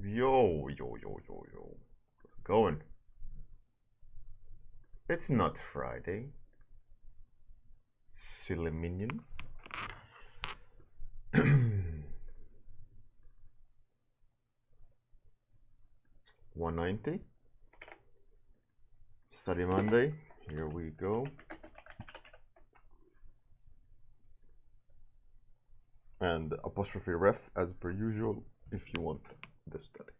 Yo, yo, yo, yo, yo. How's it going? It's not Friday. Silly minions. 190. Study Monday. Here we go. And apostrophe ref as per usual if you want the study.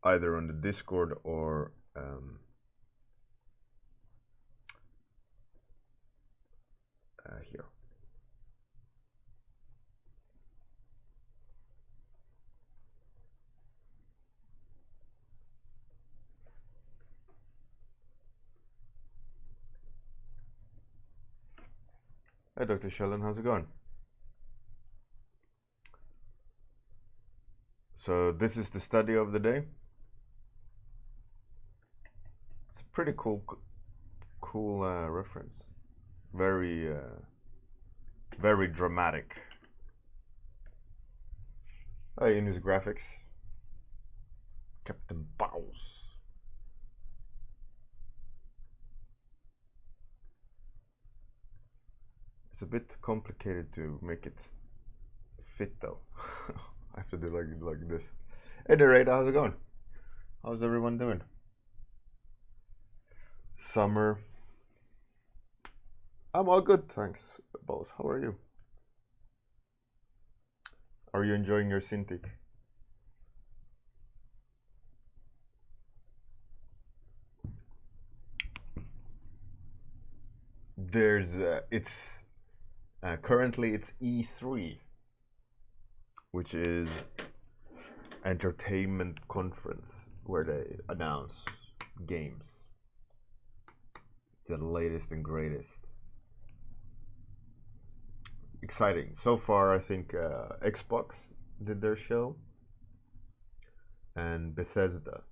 Either on the Discord or here. Hi Dr. Sheldon, how's it going? So this is the study of the day. It's a pretty cool reference. Very dramatic. In his graphics, Captain Bows. It's a bit complicated to make it fit though. I have to do like this. Hey there, Rada, how's it going? How's everyone doing? Summer. I'm all good, thanks, boss. How are you? Are you enjoying your Cintiq? There's currently it's E3, which is entertainment conference where they announce games, the latest and greatest. Exciting. So far, I think Xbox did their show and Bethesda.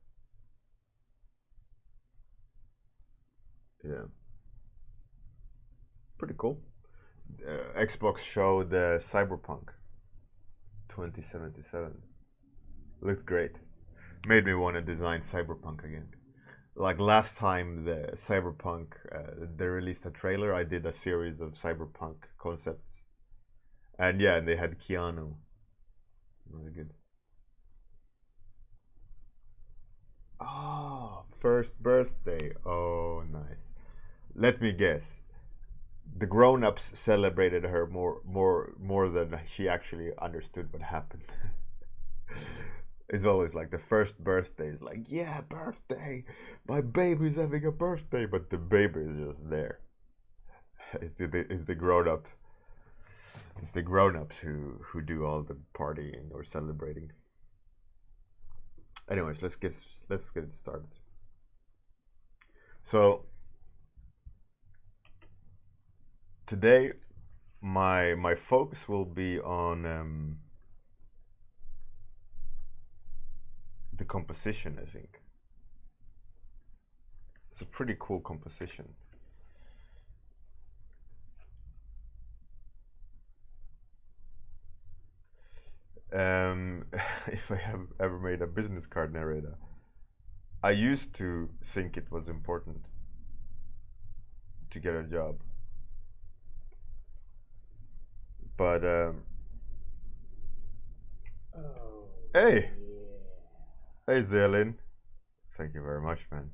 Yeah. Pretty cool. Xbox showed Cyberpunk 2077. Looked great. Made me want to design Cyberpunk again. Like last time the Cyberpunk, they released a trailer, I did a series of Cyberpunk concepts. And yeah, they had Keanu. Really good. Oh, first birthday. Oh, nice. Let me guess. The grown-ups celebrated her more than she actually understood what happened. It's always like the first birthday is like, yeah, birthday, my baby's having a birthday, but the baby is just there. It's the grown-ups. It's the grown-ups who do all the partying or celebrating. Anyways, let's get it started. So today my focus will be on the composition. I think it's a pretty cool composition. If I have ever made a business card narrator, I used to think it was important to get a job, but hey, hey Zelin, thank you very much, man.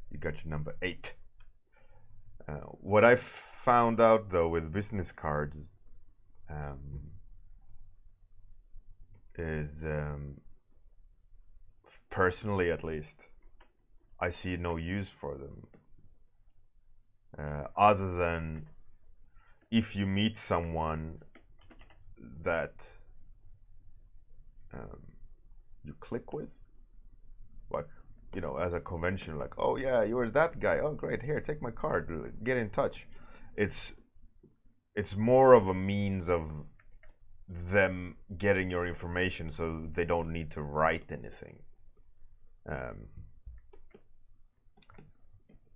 You got your number 8. What I found out though with business cards is personally at least I see no use for them other than if you meet someone that you click with, like, you know, as a convention, like, oh yeah, you're that guy, oh great, here, take my card, get in touch. It's more of a means of them getting your information so they don't need to write anything.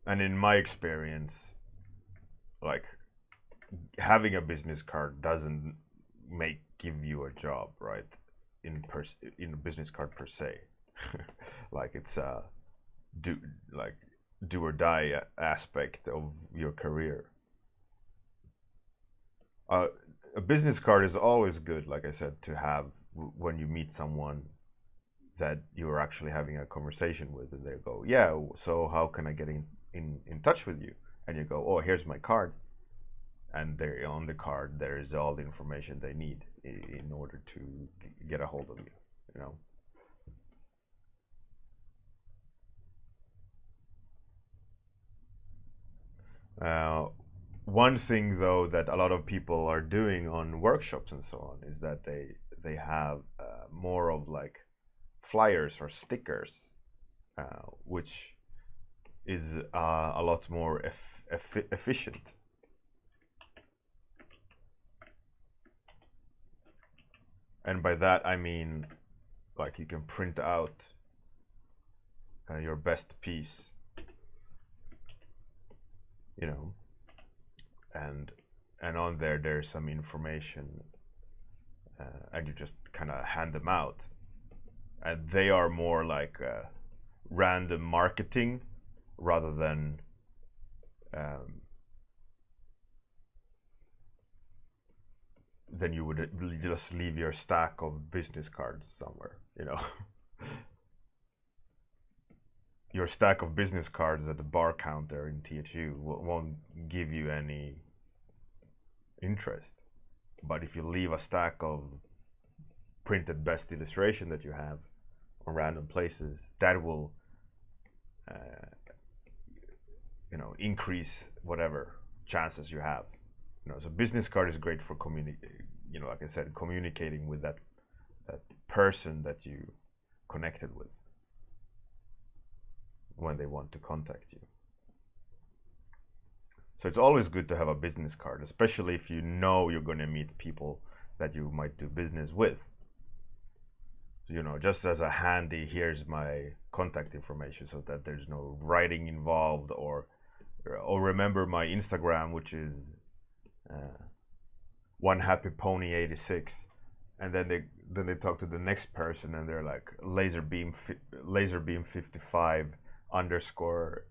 And in my experience, like, having a business card doesn't give you a job, right? In a business card per se. Like it's a do like do or die aspect of your career. Uh, a business card is always good, like I said, to have when you meet someone that you're actually having a conversation with, and they go, "Yeah, so how can I get in touch with you?" And you go, "Oh, here's my card," and there on the card there is all the information they need in order to get a hold of you. You know. One thing though that a lot of people are doing on workshops and so on is that they have more of like flyers or stickers, which is a lot more efficient. And by that I mean like you can print out your best piece, you know, and on there there's some information, and you just kind of hand them out, and they are more like random marketing rather than you would just leave your stack of business cards somewhere, you know. Your stack of business cards at the bar counter in THU won't give you any interest. But if you leave a stack of printed best illustration that you have on random places, that will you know, increase whatever chances you have. You know, so business card is great for you know, like I said, communicating with that person that you connected with when they want to contact you. So it's always good to have a business card, especially if you know you're going to meet people that you might do business with. You know, just as a handy, here's my contact information, so that there's no writing involved, or remember my Instagram, which is one happy pony 86, and then they talk to the next person and they're like laserbeam 55 underscore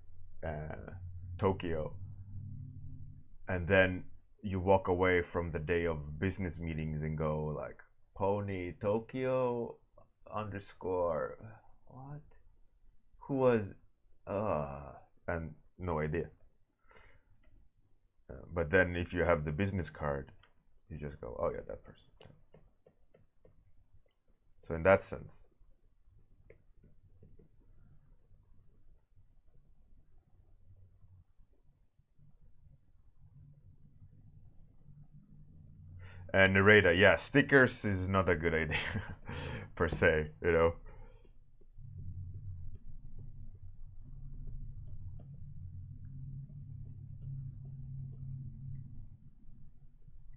Tokyo, and then you walk away from the day of business meetings and go like pony Tokyo underscore what, who was and no idea. But then if you have the business card, you just go, oh yeah, that person. So in that sense, and Nareda, yeah, stickers is not a good idea per se, you know.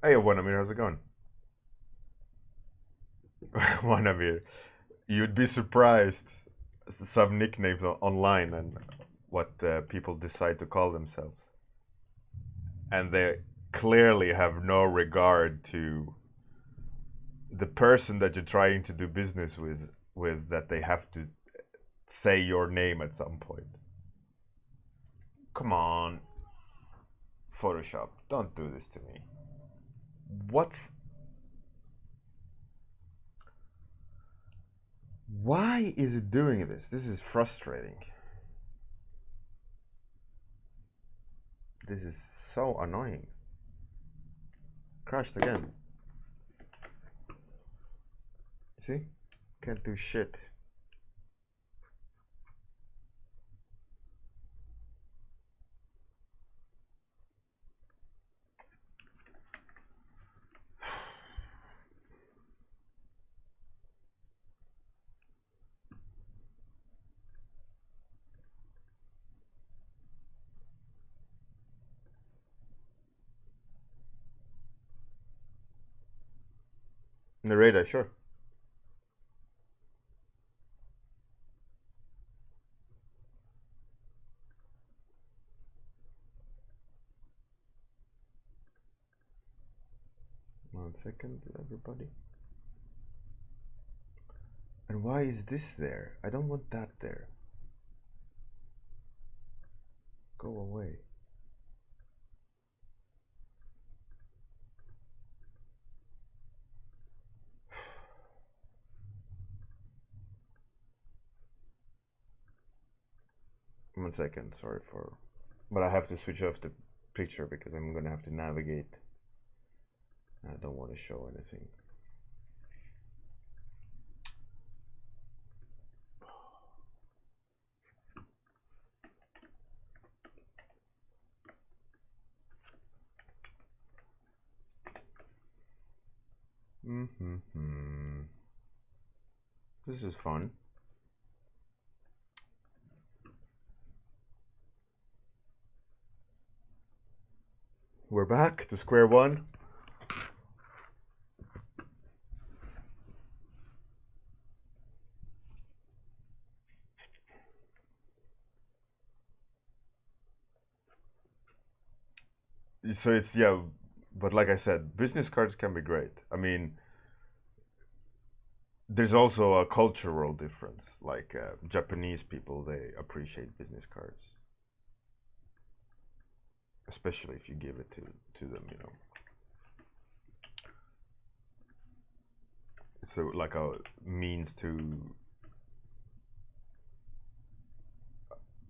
Hey, Wanamir, how's it going? Wanamir, you'd be surprised some nicknames online and what people decide to call themselves, and they clearly have no regard to the person that you're trying to do business with that they have to say your name at some point. Come on, Photoshop, don't do this to me. What's Why is it doing this? This is frustrating. This is so annoying. Crashed again. See? Can't do shit. Narrator, sure. One second, everybody. And why is this there? I don't want that there. Go away. One second, sorry for... But I have to switch off the picture because I'm gonna have to navigate. I don't want to show anything. This is fun. We're back to square one. So it's, yeah, but like I said, business cards can be great. I mean, there's also a cultural difference. Like Japanese people, they appreciate business cards, especially if you give it to them, you know. It's like a means to...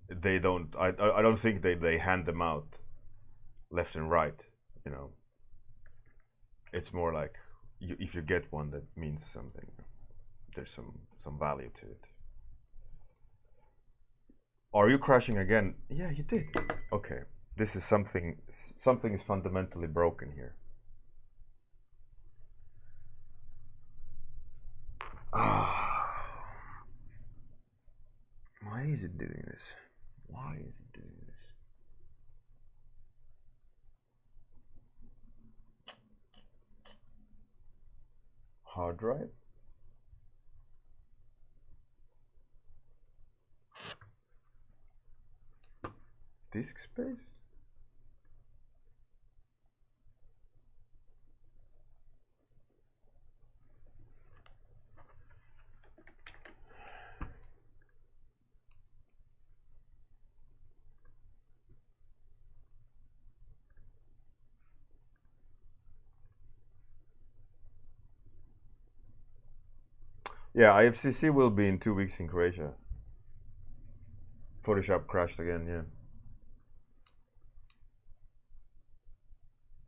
They don't... I don't think they hand them out left and right, you know. It's more like if you get one, that means something. There's some value to it. Are you crashing again? Yeah, you did. Okay, this is something is fundamentally broken here. Why is it doing this? Why is it doing this? Hard drive? Disk space? Yeah, ifcc will be in 2 weeks in Croatia. Photoshop crashed again, yeah.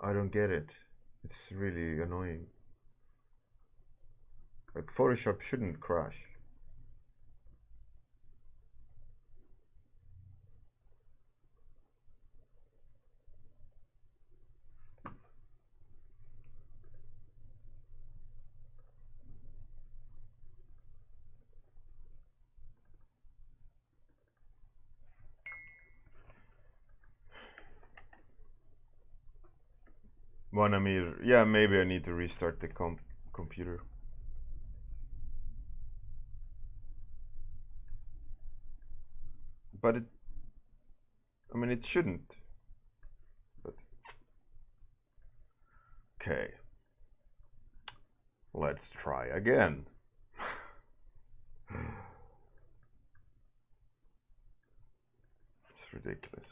I don't get it. It's really annoying. Like, Photoshop shouldn't crash. Wanamir, yeah, maybe I need to restart the computer. But I mean, it shouldn't. But okay, let's try again. It's ridiculous.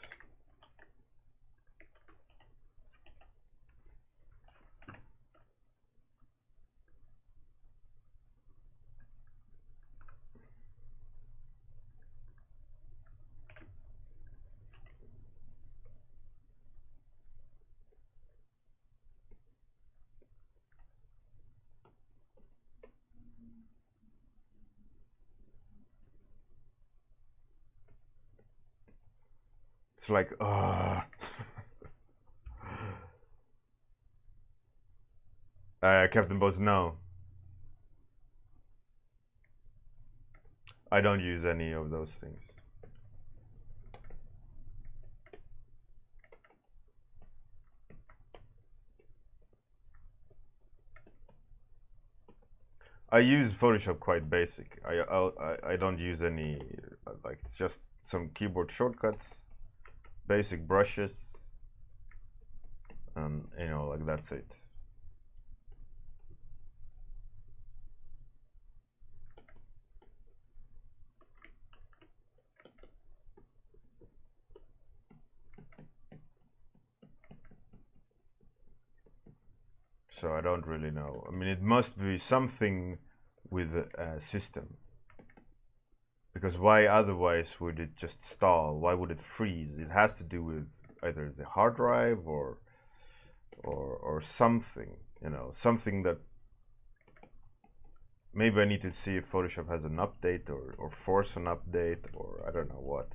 It's like, Captain Boss, no. I don't use any of those things. I use Photoshop quite basic. I don't use any, like, it's just some keyboard shortcuts, basic brushes, and, you know, like, that's it. . So I don't really know. I mean, it must be something with a system. Because why otherwise would it just stall? Why would it freeze? It has to do with either the hard drive or something, you know, something that maybe I need to see if Photoshop has an update or force an update, or I don't know what.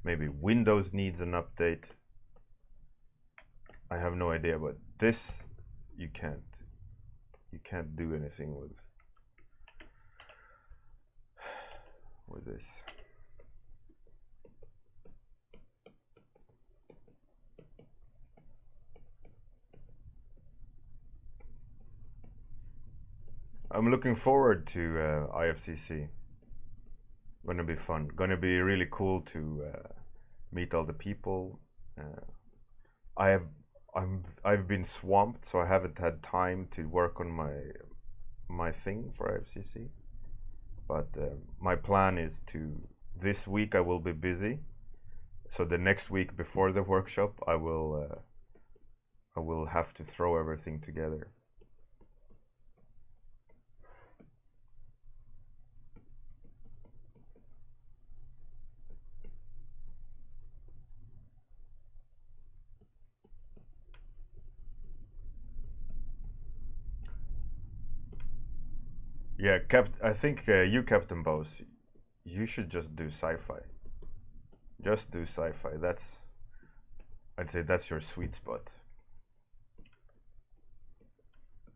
Maybe Windows needs an update. I have no idea, but this you can't do anything with this. I'm looking forward to IFCC. Gonna be fun. Gonna be really cool to meet all the people. I have I've been swamped, so I haven't had time to work on my thing for IFCC. But my plan is to, this week I will be busy. So the next week before the workshop, I will have to throw everything together. Yeah, I think you, Captain Bose, you should just do sci-fi. Just do sci-fi. I'd say that's your sweet spot.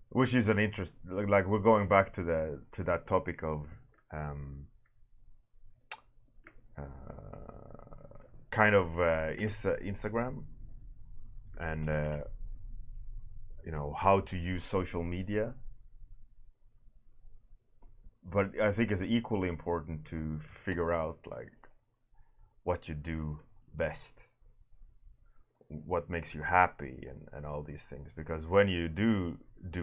Which is an interest. Like we're going back to that topic of kind of Instagram and you know, how to use social media. But I think it's equally important to figure out like what you do best, what makes you happy, and all these things. Because when you do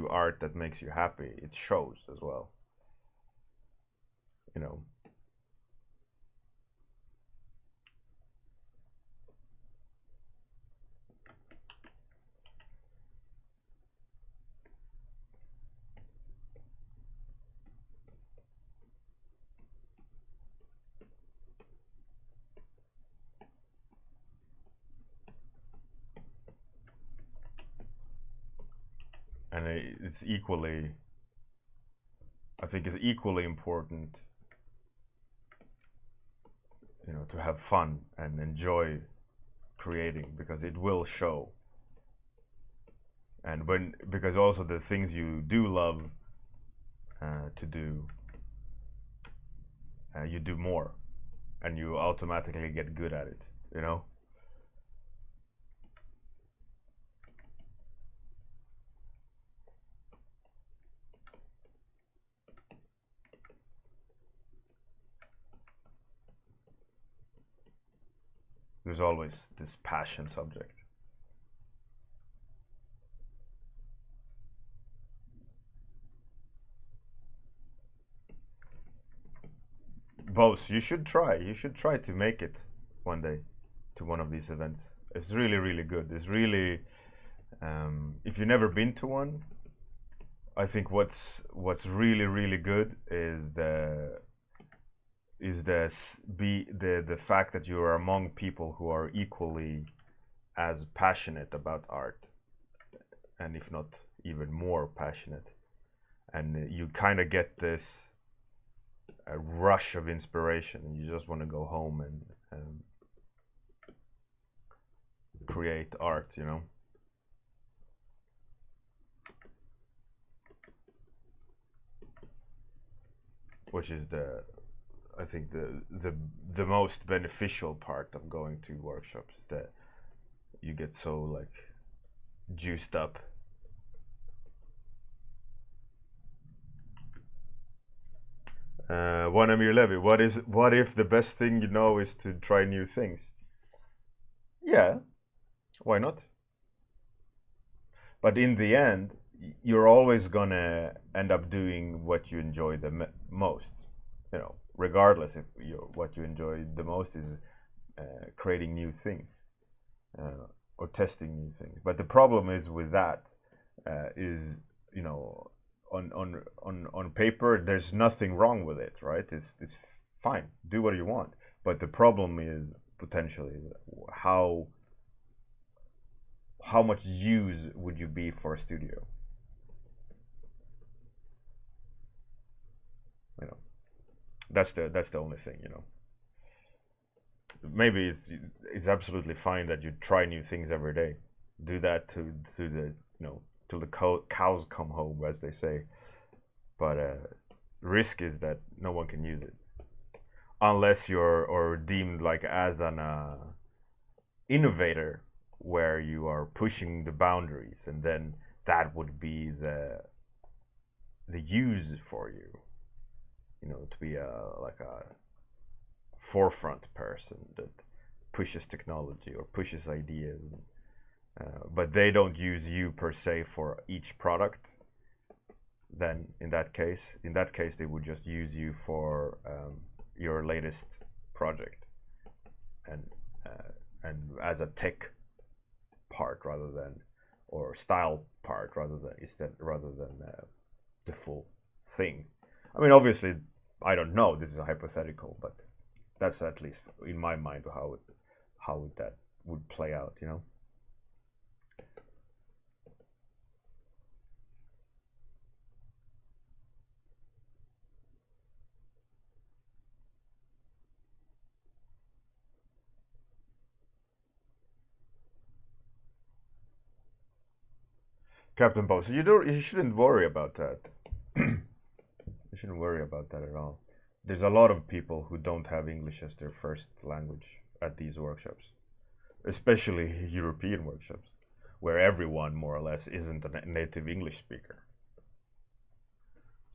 art that makes you happy, it shows as well. You know. And it's equally, I think it's equally important, you know, to have fun and enjoy creating, because it will show. And because also the things you do love to do, you do more, and you automatically get good at it, you know. There's always this passion subject. Both, you should try. You should try to make it one day to one of these events. It's really, really good. It's really, if you've never been to one, I think what's really, really good is the fact that you are among people who are equally as passionate about art, and if not even more passionate, and you kind of get this a rush of inspiration, and you just want to go home and create art, you know. Which is I think the most beneficial part of going to workshops, is that you get so like juiced up. One Amir Levy, what if the best thing you know is to try new things? Yeah, why not? But in the end, you're always gonna end up doing what you enjoy the most, you know, regardless if what you enjoy the most is creating new things or testing new things. But the problem is with that is you know, on paper, there's nothing wrong with it, right? It's fine. Do what you want. But the problem is potentially how much use would you be for a studio? You know, that's the only thing. You know, maybe it's absolutely fine that you try new things every day. Do that to the till the cows come home, as they say. But risk is that no one can use it unless you're or deemed like as an innovator, where you are pushing the boundaries, and then that would be the use for you. You know, to be like a forefront person that pushes technology or pushes ideas, but they don't use you per se for each product. Then in that case, they would just use you for your latest project, and as a tech part rather than, or style part rather than the full thing. I mean, obviously, I don't know. This is a hypothetical, but that's at least in my mind how that would play out. You know. Captain Boss, you shouldn't worry about that. You shouldn't worry about that at all. There's a lot of people who don't have English as their first language at these workshops, especially European workshops, where everyone more or less isn't a native English speaker.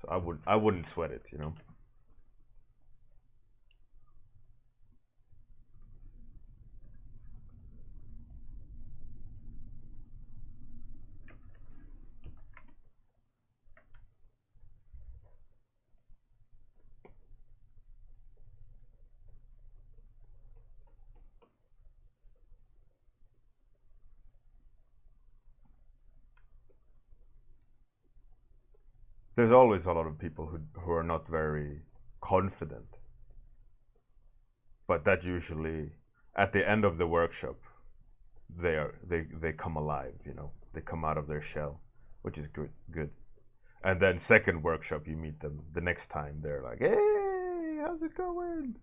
So I wouldn't sweat it, you know. There's always a lot of people who are not very confident, but that usually at the end of the workshop they come alive, you know. They come out of their shell, which is good. And then second workshop, you meet them the next time, they're like, hey, how's it going?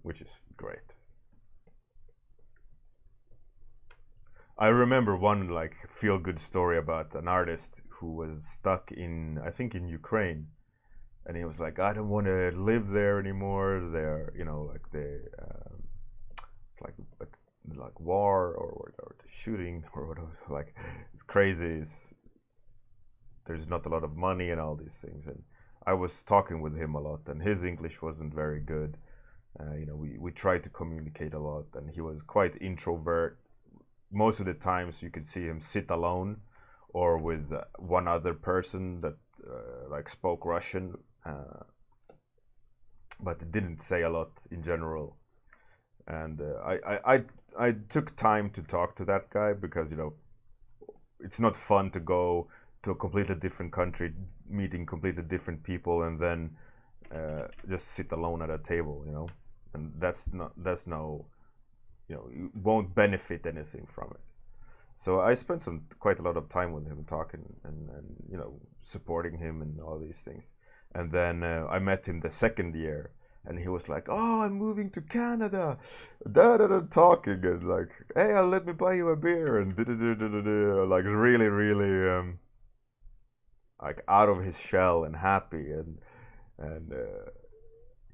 Which is great. I remember one like feel good story about an artist who was stuck in, I think, in Ukraine, and he was like, I don't want to live there anymore. They're, you know, like it's like war or shooting or whatever. Like it's crazy. There's not a lot of money and all these things. And I was talking with him a lot, and his English wasn't very good. You know, we tried to communicate a lot, and he was quite introvert. Most of the times, you could see him sit alone, or with one other person that like spoke Russian, but didn't say a lot in general. And I took time to talk to that guy because, you know, it's not fun to go to a completely different country, meeting completely different people, and then just sit alone at a table, you know. And that's no, you know, you won't benefit anything from it. So I spent quite a lot of time with him, talking and you know, supporting him and all these things. And then I met him the second year, and he was like, "Oh, I'm moving to Canada," talking and like, "Hey, let me buy you a beer," and like really, really like out of his shell and happy and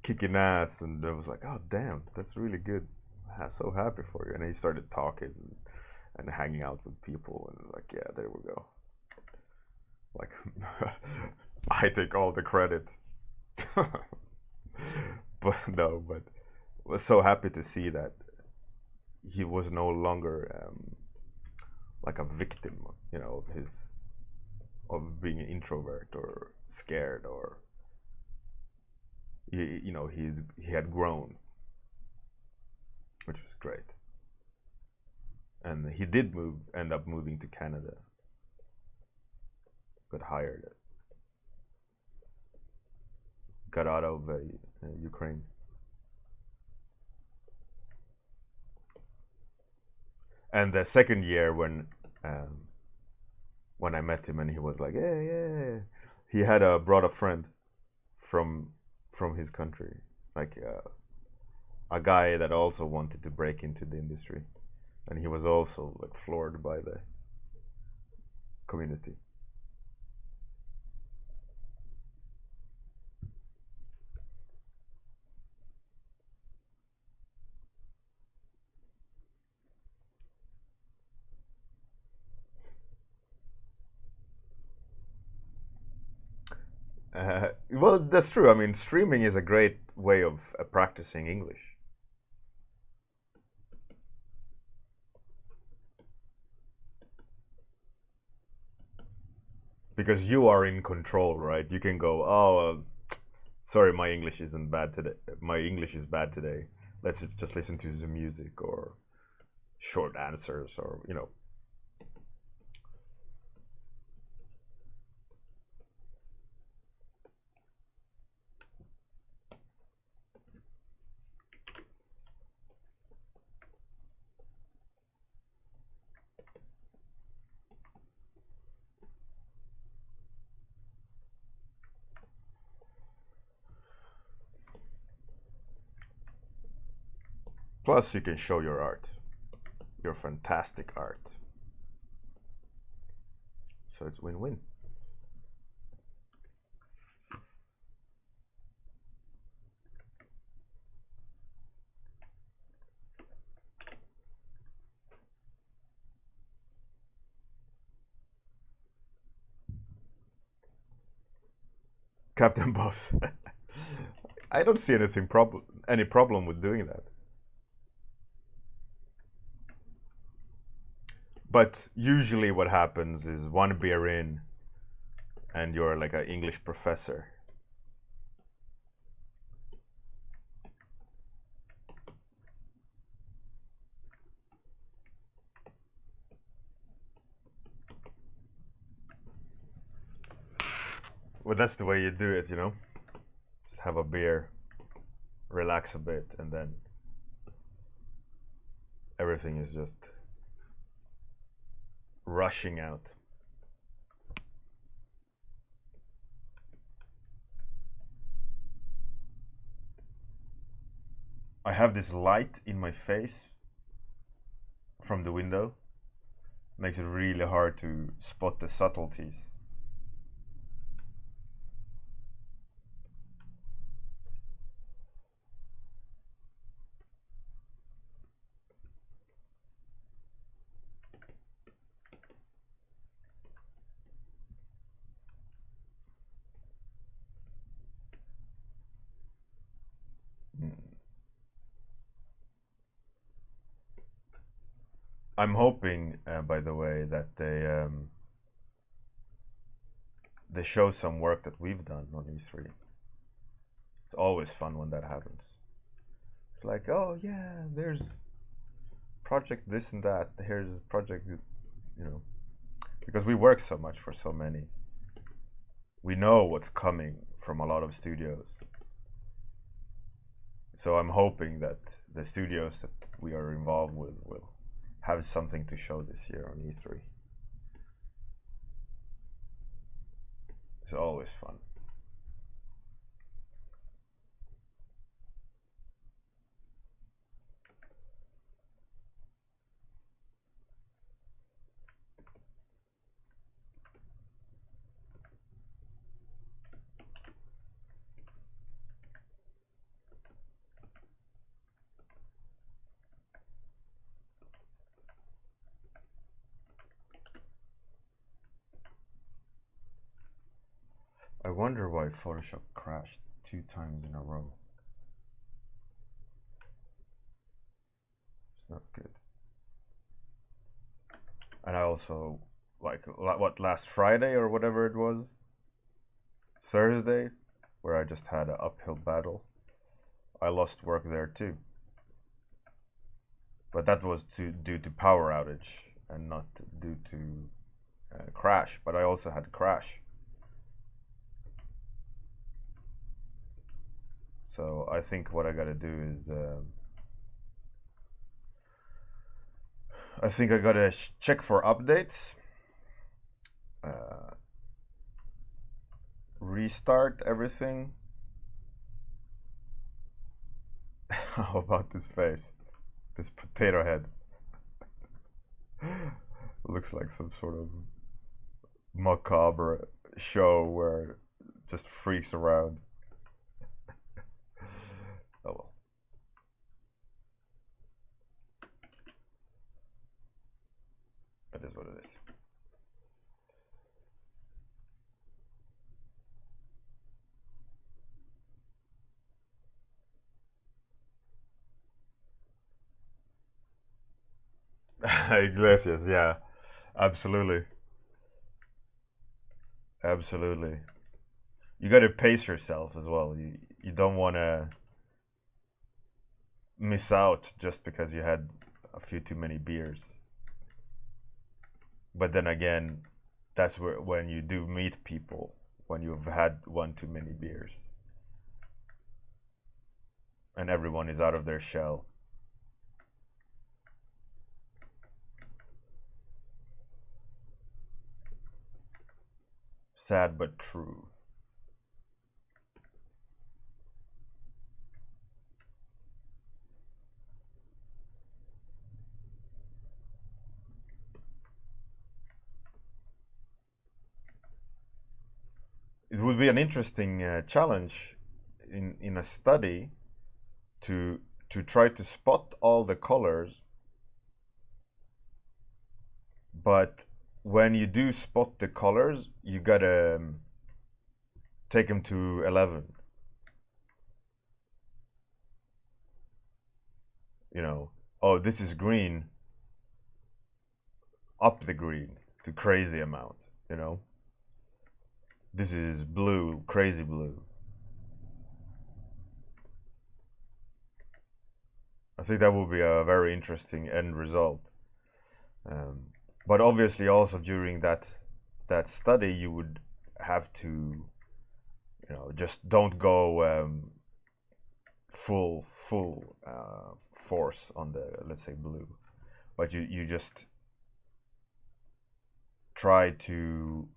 kicking ass. And I was like, "Oh, damn, that's really good. I'm so happy for you." And he started talking and hanging out with people, and like, yeah, there we go. Like, I take all the credit. But no, but was so happy to see that he was no longer like a victim, you know, of his of being an introvert or scared, or you know, he had grown, which was great. and he did end up moving to Canada, got hired, got out of Ukraine. And the second year when I met him, and he was like, yeah, yeah, he had brought a friend from his country, like a guy that also wanted to break into the industry, and he was also like floored by the community. Well, that's true. I mean, streaming is a great way of practicing English. Because you are in control, right? You can go, oh, sorry, my English isn't bad today. My English is bad today. Let's just listen to the music or short answers, or Plus you can show your art, your fantastic art. So it's win-win. Captain Boss. I don't see any problem with doing that. But usually what happens is one beer in and you're like an English professor. Well, that's the way you do it, Just have a beer, relax a bit, and then everything is just rushing out. I have this light in my face from the window. Makes it really hard to spot the subtleties. I'm hoping, by the way, that they show some work that we've done on E3. It's always fun when that happens. It's like, oh yeah, there's project this and that. Here's project, because we work so much for so many. We know what's coming from a lot of studios. So I'm hoping that the studios that we are involved with will have something to show this year on E3. It's always fun. I wonder why Photoshop crashed 2 times in a row. It's not good. And I also, like, last Friday or whatever it was, Thursday, where I just had an uphill battle, I lost work there too. but that was due to power outage and not due to crash. But I also had crash. So I think what I gotta do is I think I gotta check for updates, restart everything. How about this face? This potato head. Looks like some sort of macabre show where it just freaks around. Oh well. That is what it is. Iglesias, yeah. Absolutely. Absolutely. You got to pace yourself as well. You don't want to miss out just because you had a few too many beers. But then again, that's where when you do meet people, when you've had one too many beers and everyone is out of their shell. Sad but true. It would be an interesting challenge in a study to try to spot all the colors, but when you do spot the colors, you gotta take them to 11. You know, oh, this is green, up the green to crazy amount, you know. This is blue, crazy blue. I think that will be a very interesting end result. But obviously, also during that study, you would have to, you know, just don't go full force on the, let's say, blue, but you just try to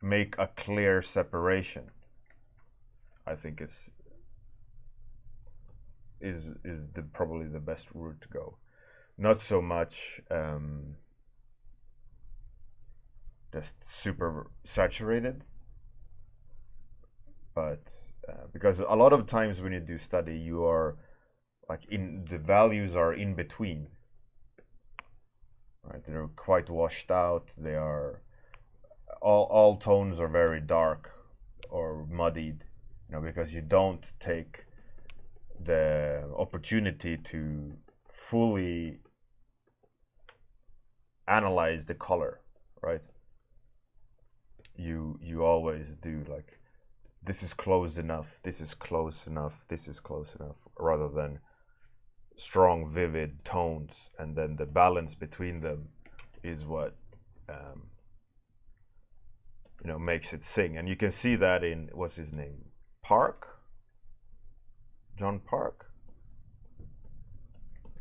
make a clear separation. I think is probably the best route to go. Not so much just super saturated, but because a lot of times when you do study, you are like in the values are in between, right? They're quite washed out. They are all tones are very dark or muddied, you know, because you don't take the opportunity to fully analyze the color, right? You always do like, this is close enough, this is close enough, this is close enough, rather than strong vivid tones, and then the balance between them is what you know, makes it sing. And you can see that in, what's his name, John Park.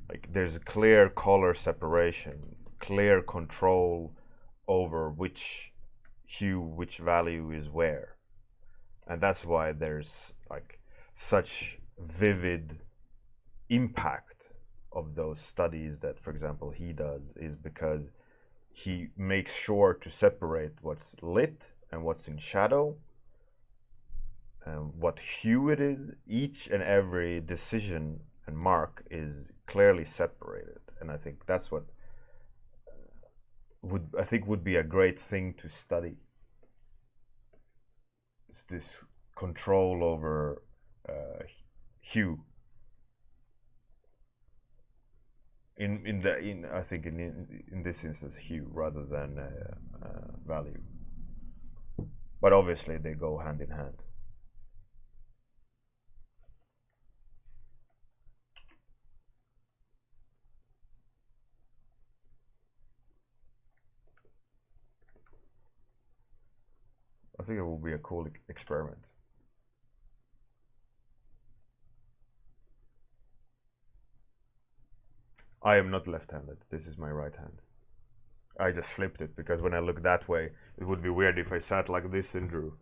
Like there's a clear color separation, clear control over which hue, which value is where. And that's why there's like such vivid impact of those studies that, for example, he does, is because he makes sure to separate what's lit and what's in shadow and what hue it is. Each and every decision and mark is clearly separated, and I think that's what would be a great thing to study. It's this control over hue. I think in this instance, hue rather than value. But obviously they go hand in hand. I think it will be a cool experiment. I am not left-handed. This is my right hand. I just flipped it because when I look that way, it would be weird if I sat like this and drew.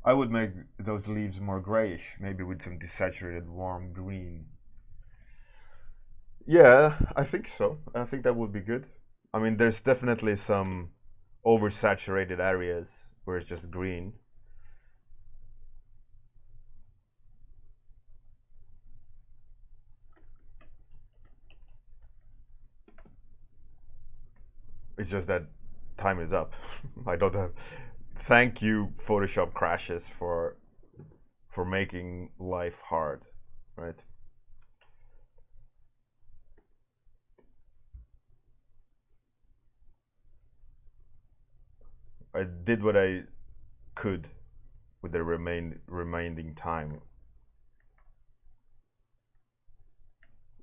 I would make those leaves more grayish, maybe with some desaturated warm green. Yeah, I think so. I think that would be good. I mean, there's definitely some oversaturated areas where it's just green. It's just that time is up. I don't have. Thank you, Photoshop crashes, for making life hard, right? I did what I could with the remaining time.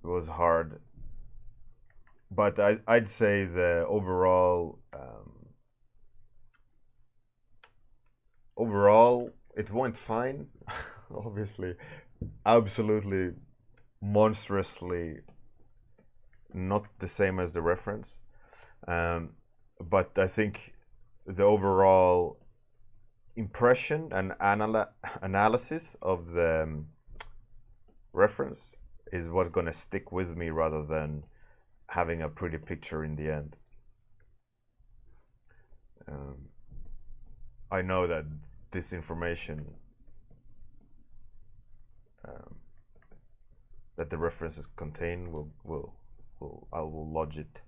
It was hard, but I'd say the overall it went fine. Obviously, absolutely monstrously not the same as the reference, but I think the overall impression and analysis of the reference is what's gonna stick with me rather than having a pretty picture in the end. I know that this information that the references contain I will lodge it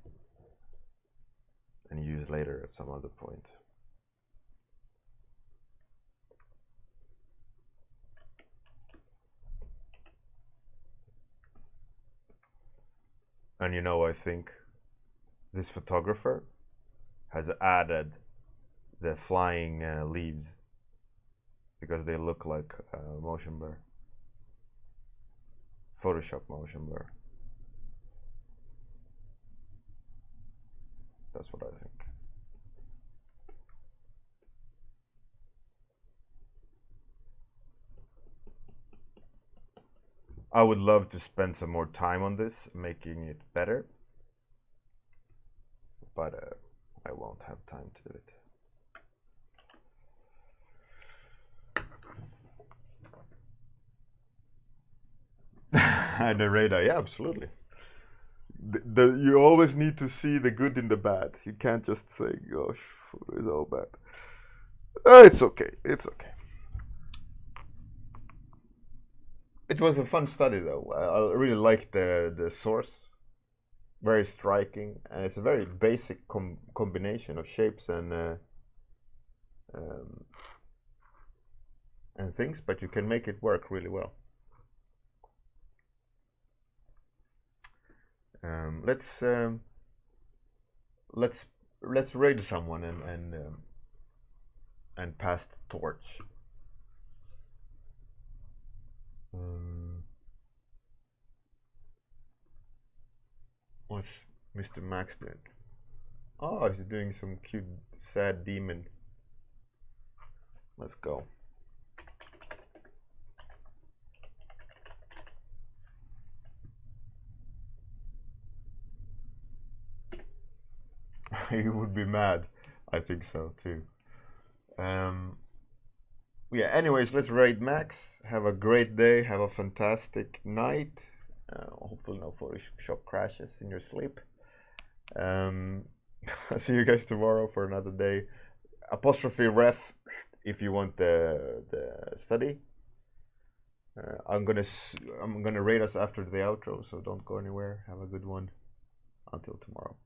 and use later at some other point. And you know, I think this photographer has added the flying leaves because they look like motion blur. Photoshop motion blur. That's what I think. I would love to spend some more time on this, making it better, but I won't have time to do it. The radar, yeah, absolutely. You always need to see the good in the bad. You can't just say, "Gosh, it's all bad." It's okay. It's okay. It was a fun study, though. I really like the source. Very striking, and it's a very basic combination of shapes um, and things, but you can make it work really well. Let's raid someone and pass the torch. What's Mr. Max doing? Oh, he's doing some cute, sad demon. Let's go. He would be mad. I think so too. Yeah, anyways, let's raid Max. Have a great day. Have a fantastic night. Hopefully no Photoshop crashes in your sleep. I'll see you guys tomorrow for another day. Apostrophe ref if you want the study. I'm gonna rate us after the outro, so don't go anywhere. Have a good one. Until tomorrow.